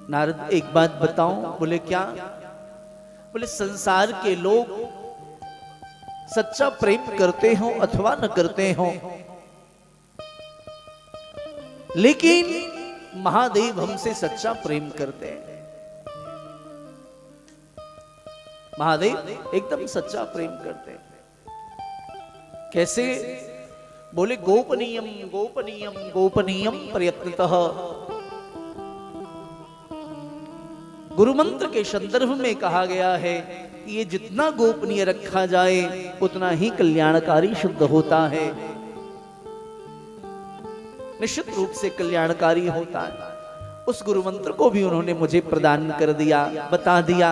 नारद एक बात बताऊं? बोले क्या? बोले संसार के लोग सच्चा प्रेम करते हो अथवा न करते हो, लेकिन महादेव हमसे सच्चा प्रेम करते हैं। महादेव एकदम सच्चा प्रेम करते हैं। कैसे? बोले गोपनीयम गोपनीयम गोपनीयम प्रयत्नतः। गुरु मंत्र के संदर्भ में कहा गया है कि ये जितना गोपनीय रखा जाए उतना ही कल्याणकारी सिद्ध होता है, निश्चित रूप से कल्याणकारी होता है। उस गुरु मंत्र को भी उन्होंने मुझे प्रदान कर दिया, बता दिया।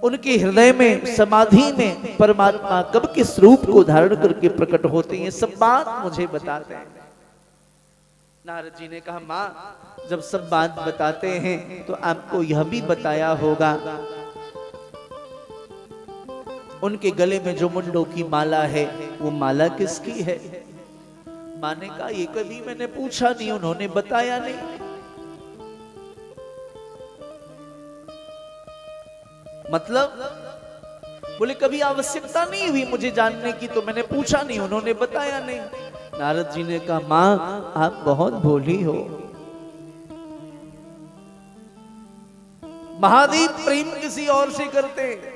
उनके हृदय में समाधि में परमात्मा कब किस रूप को धारण करके प्रकट होते हैं, सब बात मुझे बताते हैं। नारद जी ने कहा, मां जब सब बात बताते हैं तो आपको यह भी बताया होगा उनके गले में जो मुंडों की माला है वो माला किसकी है? मां ने कहा, ये कभी मैंने पूछा नहीं, उन्होंने बताया नहीं। मतलब? बोले कभी आवश्यकता नहीं हुई मुझे जानने की, तो मैंने पूछा नहीं, उन्होंने बताया नहीं। नारद जी ने कहा, मां आप बहुत भोली हो। महादेव प्रेम किसी और से करते हैं,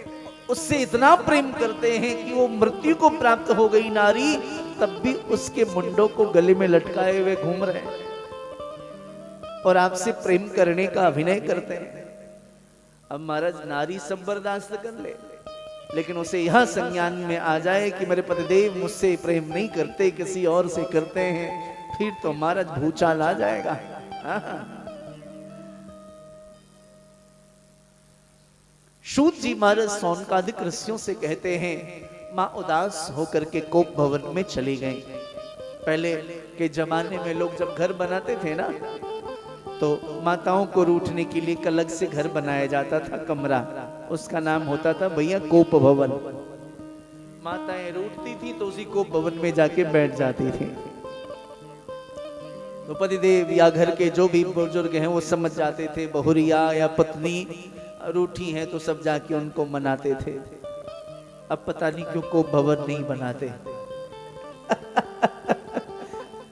उससे इतना प्रेम करते हैं कि वो मृत्यु को प्राप्त हो गई नारी, तब भी उसके मुंडों को गले में लटकाए हुए घूम रहे हैं और आपसे प्रेम करने का अभिनय करते हैं। अब महाराज नारी सब बर्दाश्त कर ले, लेकिन उसे यह संज्ञान में आ जाए कि मेरे पतिदेव मुझसे प्रेम नहीं करते, किसी और से करते हैं, फिर तो महाराज भूचाल आ जाएगा। सूत जी महाराज सौनकादिक ऋषियों से कहते हैं, मां उदास होकर के कोप भवन में चली गई। पहले के जमाने में लोग जब घर बनाते थे ना, तो माताओं को रूठने के लिए अलग से घर बनाया जाता था, कमरा, उसका नाम होता था भैया कोप भवन। माताएं रूठती थी तो उसी कोप भवन में जाके बैठ जाती थी। तो पतिदेव या घर के जो भी बुजुर्ग हैं वो समझ जाते थे, बहुरिया या पत्नी रूठी हैं, तो सब जाके उनको मनाते थे। अब पता नहीं क्यों कोप भवन नहीं बनाते।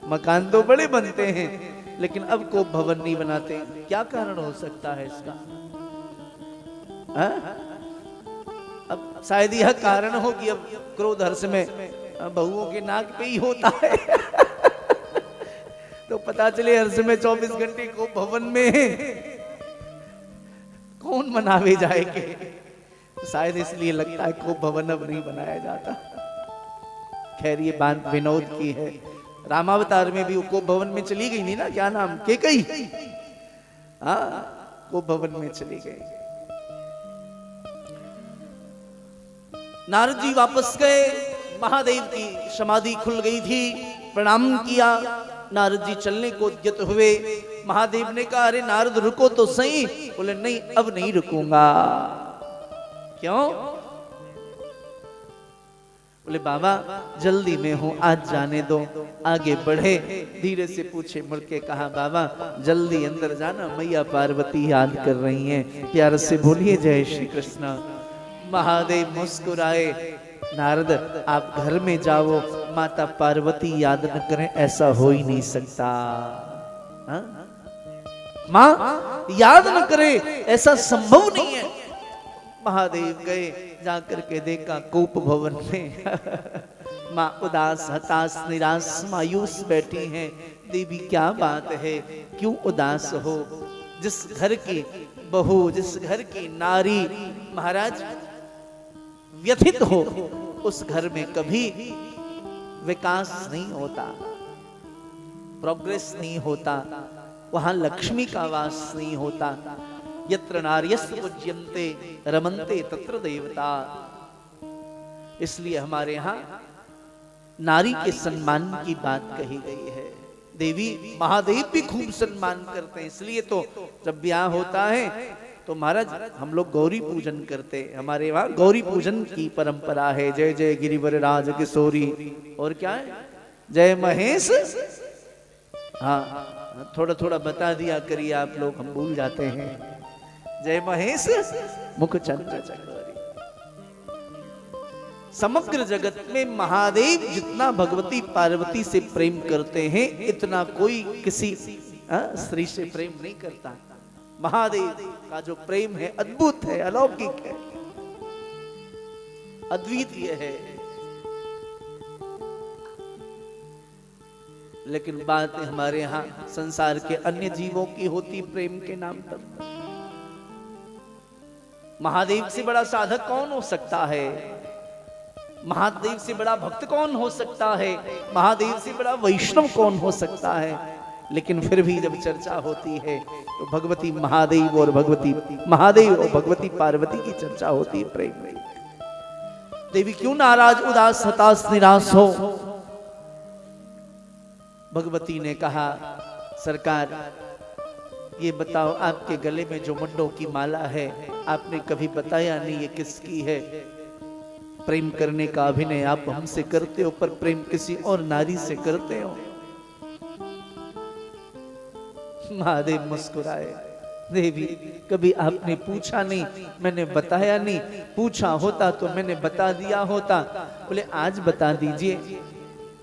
मकान तो बड़े बनते हैं, लेकिन अब कोप भवन नहीं बनाते। क्या कारण हो सकता है इसका? अब शायद यह कारण हो कि अब क्रोध हर्ष में बहुओं के नाक पे ही होता है। तो पता चले हर्ष में 24 घंटे कोप भवन में कौन मनावे जाएंगे। शायद इसलिए लगता है कोप भवन अब नहीं बनाया जाता। खैर ये बात विनोद की है। रामावतार में भी वो कोप भवन में चली गई नहीं ना, क्या नाम, केकई, हाँ कोप भवन में चली गई। नारद जी वापस गए, महादेव की समाधि खुल गई थी, प्रणाम किया। नारद जी चलने को उद्यत हुए। महादेव ने कहा, अरे नारद रुको तो सही। बोले नहीं, अब नहीं रुकूंगा। क्यों? बोले बाबा जल्दी में हूं, आज जाने दो। आगे बढ़े, धीरे से पूछे, मुड़ के कहा, बाबा जल्दी अंदर जाना, मैया पार्वती याद कर रही हैं, प्यार से बोलिए जय श्री कृष्ण। महादेव मुस्कुराए, नारद आप घर में जाओ, माता पार्वती याद न करें, ऐसा हो ही नहीं सकता। माँ याद न करे, ऐसा संभव नहीं है। महादेव गए, जाकर के देखा कोप भवन में माँ उदास, हताश, निराश, मायूस बैठी हैं। देवी क्या बात है, क्यों उदास हो? जिस घर की बहू, जिस घर की नारी महाराज व्यथित हो, उस घर में कभी विकास नहीं होता, प्रोग्रेस नहीं होता, वहां लक्ष्मी का वास नहीं होता। यत्र नार्यस्तु पूज्यन्ते रमन्ते तत्र देवता। इसलिए हमारे यहाँ नारी के सम्मान की बात कही गई है। देवी महादेव भी खूब सम्मान करते हैं। इसलिए तो जब ब्याह होता है तो महाराज हम लोग गौरी पूजन करते हैं। हमारे वहां गौरी पूजन की परंपरा है। जय जय गिरिवर राज किशोरी, और क्या है, जय महेश, हाँ थोड़ा थोड़ा बता दिया करिए आप लोग, हम भूल जाते हैं। जय महेश मुख चंद्र चकोरी। समग्र जगत में महादेव जितना भगवती पार्वती से प्रेम करते हैं, इतना कोई किसी स्त्री से प्रेम नहीं करता। महादेव का जो प्रेम है अद्भुत है, अलौकिक है, अद्वितीय है। लेकिन बात हमारे यहाँ संसार के अन्य जीवों की होती प्रेम के नाम पर। महादेव से बड़ा साधक कौन हो सकता है? महादेव से बड़ा भक्त कौन हो सकता है? महादेव से बड़ा वैष्णव कौन हो सकता है? लेकिन फिर भी जब चर्चा होती है तो भगवती महादेव और भगवती पार्वती की चर्चा होती है प्रेम में। देवी क्यों नाराज, उदास, हताश, निराश हो? भगवती ने कहा, सरकार ये बताओ, आपके गले में जो मुंडों की माला है, आपने कभी बताया नहीं ये किसकी है? प्रेम करने का अभिनय आप हमसे करते हो, पर प्रेम किसी और नारी से करते हो। महादेव मुस्कुराए, देवी कभी आपने पूछा नहीं, मैंने बताया नहीं, पूछा होता तो मैंने बता दिया होता। बोले आज बता दीजिए।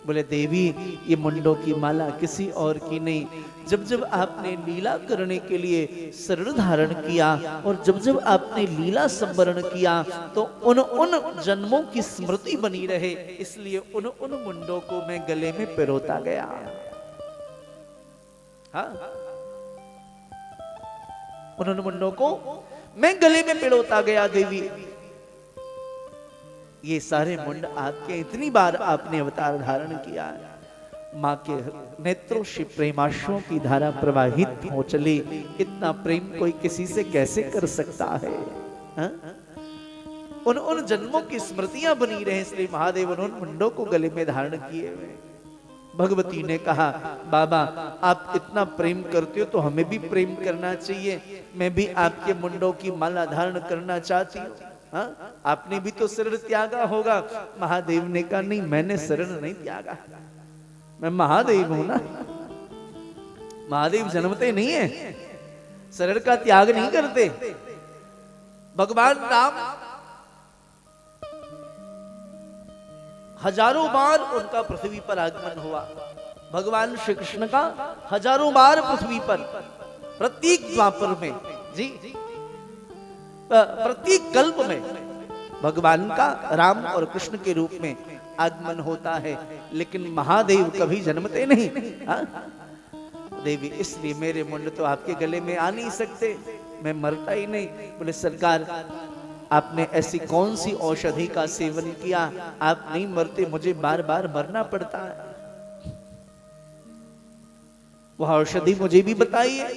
बोले देवी ये मुंडों की माला किसी और की नहीं, जब जब आपने लीला करने के लिए शरीर धारण किया और जब जब आपने लीला संवरण किया तो उन जन्मों की स्मृति बनी रहे, इसलिए उन मुंडों को मैं गले में पिरोता गया। हाँ, उन मुंडों को मैं गले में पिरोता गया। देवी ये सारे मुंड आपके, इतनी बार आपने अवतार धारण किया है, माँ के नेत्रों से प्रेमाश्रुओं की धारा प्रवाहित हो चली। इतना प्रेम कोई किसी से कैसे कर सकता है? हा? उन जन्मों की स्मृतियां बनी रहे, इसलिए महादेव उन मुंडों को गले में धारण किए हुए। भगवती ने कहा, बाबा आप इतना प्रेम करते हो तो हमें भी प्रेम करना चाहिए, मैं भी आपके मुंडों की माला धारण करना चाहती हूँ। हाँ? आपने भी तो शरीर त्यागा होगा। महादेव ने कहा, नहीं मैंने शरीर नहीं त्यागा, मैं महादेव हूं ना। महादेव जन्मते नहीं है, शरीर का त्याग नहीं करते। भगवान राम हजारों बार उनका पृथ्वी पर आगमन हुआ। भगवान श्री कृष्ण का हजारों बार पृथ्वी पर, प्रत्येक द्वापर में जी, प्रत्येक कल्प में भगवान का राम और कृष्ण के रूप में आगमन होता है, लेकिन महादेव कभी जन्मते नहीं। देवी इसलिए मेरे मुंड तो आपके गले में आ नहीं सकते, मैं मरता ही नहीं। बोले सरकार आपने ऐसी कौन सी औषधि का सेवन किया, आप नहीं मरते, मुझे बार बार मरना पड़ता है? वह औषधि मुझे भी बताइए।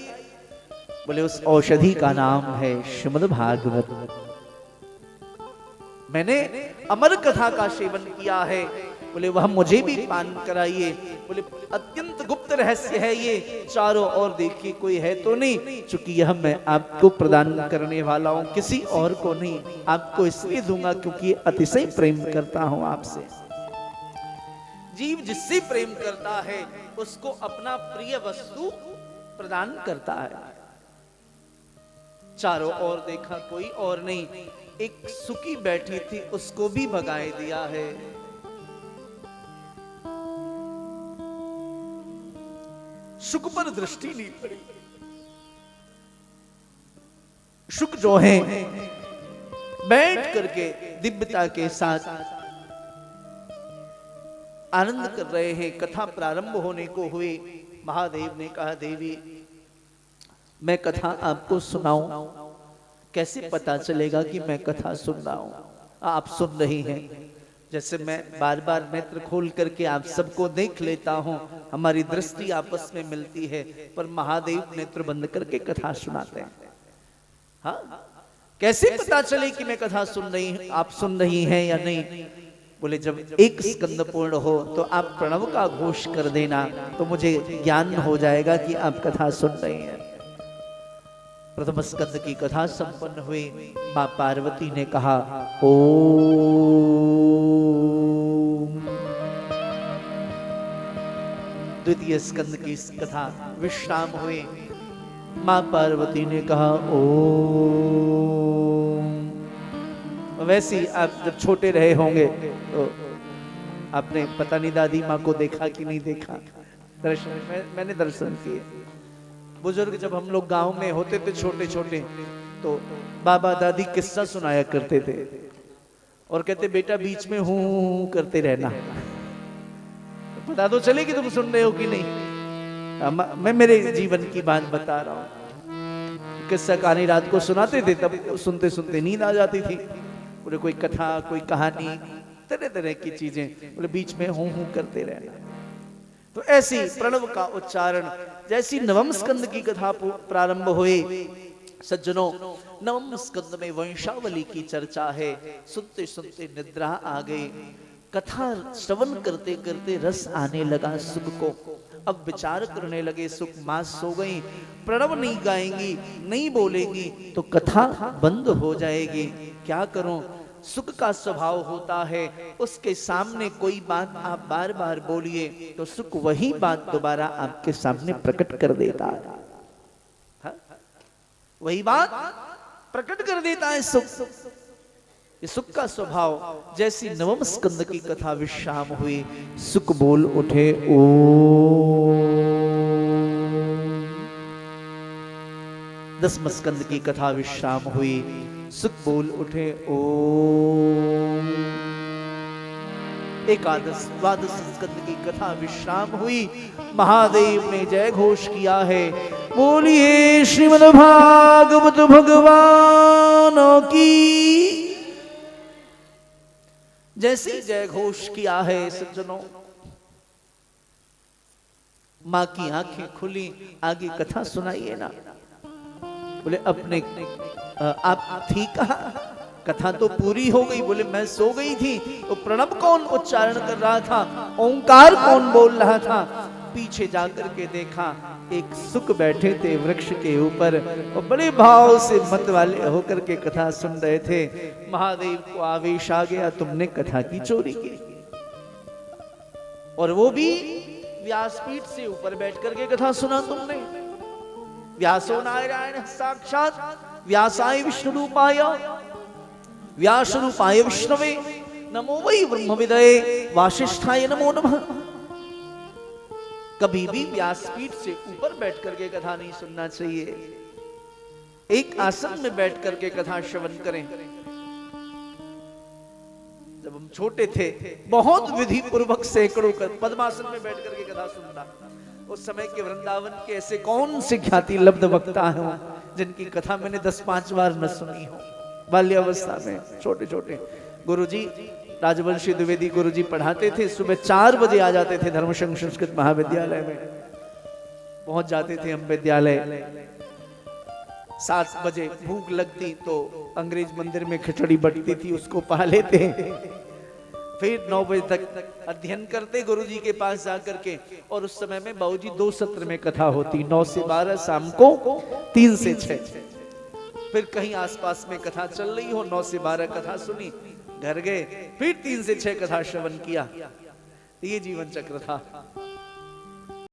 बोले उस औषधि का नाम है श्रीमद् भागवत। मैंने अमर कथा का सेवन किया है। बोले वह मुझे भी पान कराइए। बोले अत्यंत गुप्त रहस्य है ये, चारों ओर देखिए कोई है तो नहीं, चूंकि यह मैं आपको प्रदान करने वाला हूं, किसी और को नहीं। आपको इसलिए दूंगा क्योंकि अतिशय प्रेम करता हूं आपसे। जीव जिससे प्रेम करता है उसको अपना प्रिय वस्तु प्रदान करता है। चारों ओर देखा कोई और नहीं, एक सुकी बैठी थी उसको भी भगाए दिया है। शुक पर दृष्टि नहीं पड़ी। शुक जो है बैठ करके दिव्यता के साथ आनंद कर रहे हैं। कथा प्रारंभ होने को हुए। महादेव ने कहा, देवी मैं कथा आपको सुनाऊं? कैसे पता चलेगा कि मैं कथा सुन रहा हूं? आप सुन रही हैं। जैसे मैं बार बार नेत्र खोल करके आप सबको देख लेता हूं, हमारी दृष्टि आपस में मिलती है, पर महादेव नेत्र बंद करके कथा सुनाते हैं। हाँ, कैसे पता चले कि मैं कथा सुन रही हूं, आप सुन रही हैं या नहीं? बोले जब एक स्कंद पूर्ण हो तो आप प्रणव का घोष कर देना, तो मुझे ज्ञान हो जाएगा कि आप कथा सुन रही हैं। प्रथम स्कंद की कथा संपन्न हुई। मां पार्वती ने कहा, ओम। द्वितीय स्कंद की कथा विश्राम हुए। मां पार्वती ने कहा ओम। वैसे ही आप जब छोटे रहे होंगे तो आपने पता नहीं दादी माँ को देखा कि नहीं देखा, दर्शन मैंने दर्शन किए। बुजुर्ग जब हम लोग गांव में होते थे छोटे छोटे तो बाबा दादी किस्सा सुनाया करते थे और कहते बेटा बीच में हूं करते रहना, तो पता तो चले कि तुम सुन रहे हो कि नहीं। मैं मेरे जीवन की बात बता रहा हूं। किस्सा कहानी रात को सुनाते थे, तब सुनते सुनते नींद आ जाती थी। बोले कोई कथा कोई कहानी तरह तरह की चीजें, बोले बीच में हूं करते रहना। तो ऐसी प्रणव का उच्चारण, जैसी नवम स्कंद की कथा प्रारंभ हुई सज्जनों, नवम स्कंद में वंशावली की चर्चा है। सुनते सुनते निद्रा आ गई। कथा श्रवण करते करते रस आने लगा सुख को। अब विचार करने लगे सुख मां सो गई, प्रणव नहीं गाएंगी नहीं बोलेंगी तो कथा बंद हो जाएगी, क्या करूं। सुख का स्वभाव होता है उसके सामने कोई बात आप बार बार बोलिए तो सुख वही बात दोबारा आपके सामने प्रकट कर देता है। वही बात प्रकट कर देता है सुख। ये सुख का स्वभाव। जैसी नवम स्कंद की कथा विश्राम हुई, सुख बोल उठे ओ। दसम स्कंद की कथा विश्राम हुई, सुख बोल उठे ओम। एकादश द्वादश स्कंद की कथा विश्राम हुई, महादेव ने जय घोष किया है, बोलिए श्रीमद् भागवत भगवान की। जैसे जय घोष किया है सज्जनों, मां की आंखें खुली, आगे कथा सुनाइए ना। बोले अपने आप थी कहा, कथा तो पूरी हो गई। बोले मैं सो गई थी। तो प्रणव कौन उच्चारण कर रहा था, ओंकार कौन बोल रहा था। पीछे जाकर के देखा एक सुख बैठे थे वृक्ष के ऊपर और बड़े भाव से मत वाले होकर के कथा सुन रहे थे। महादेव को आवेश आ गया, तुमने कथा की चोरी की। और वो भी व्यासपीठ से ऊपर बैठ करके कथा सुना तुमने। व्यासो नारायण साक्षात व्यासाय विष्णु रूपाय व्यास रूपाय विष्णवे नमो वै ब्रह्म विदये वासिष्ठाय नमो नमः। कभी भी व्यासपीठ से ऊपर बैठ करके कथा नहीं सुनना चाहिए। एक आसन में बैठ करके कथा श्रवण करें। जब हम छोटे थे बहुत विधि पूर्वक सैकड़ों पद्मासन में बैठ करके कथा सुनता। उस समय के वृंदावन के ऐसे कौन से ख्याति लब्ध वक्ता हैं जिनकी कथा मैंने 10-5 बार न सुनी हो। बाल्यावस्था में छोटे छोटे गुरुजी राजवंशी द्विवेदी गुरुजी पढ़ाते थे। सुबह 4 बजे आ जाते थे धर्म संस्कृत महाविद्यालय में, पहुंच जाते थे हम विद्यालय। 7 बजे भूख लगती तो अंग्रेज मंदिर में खिचड़ी बटती थी, उसको पा लेते। फिर 9 बजे तक अध्ययन करते गुरुजी के पास जाकर के। और उस समय में बाबूजी 2 सत्र में कथा होती, 9 से 12, शाम को 3 से 6। फिर कहीं आसपास में कथा चल रही हो, 9 से 12 कथा सुनी, घर गए, फिर 3 से 6 कथा श्रवण किया। ये जीवन चक्र था।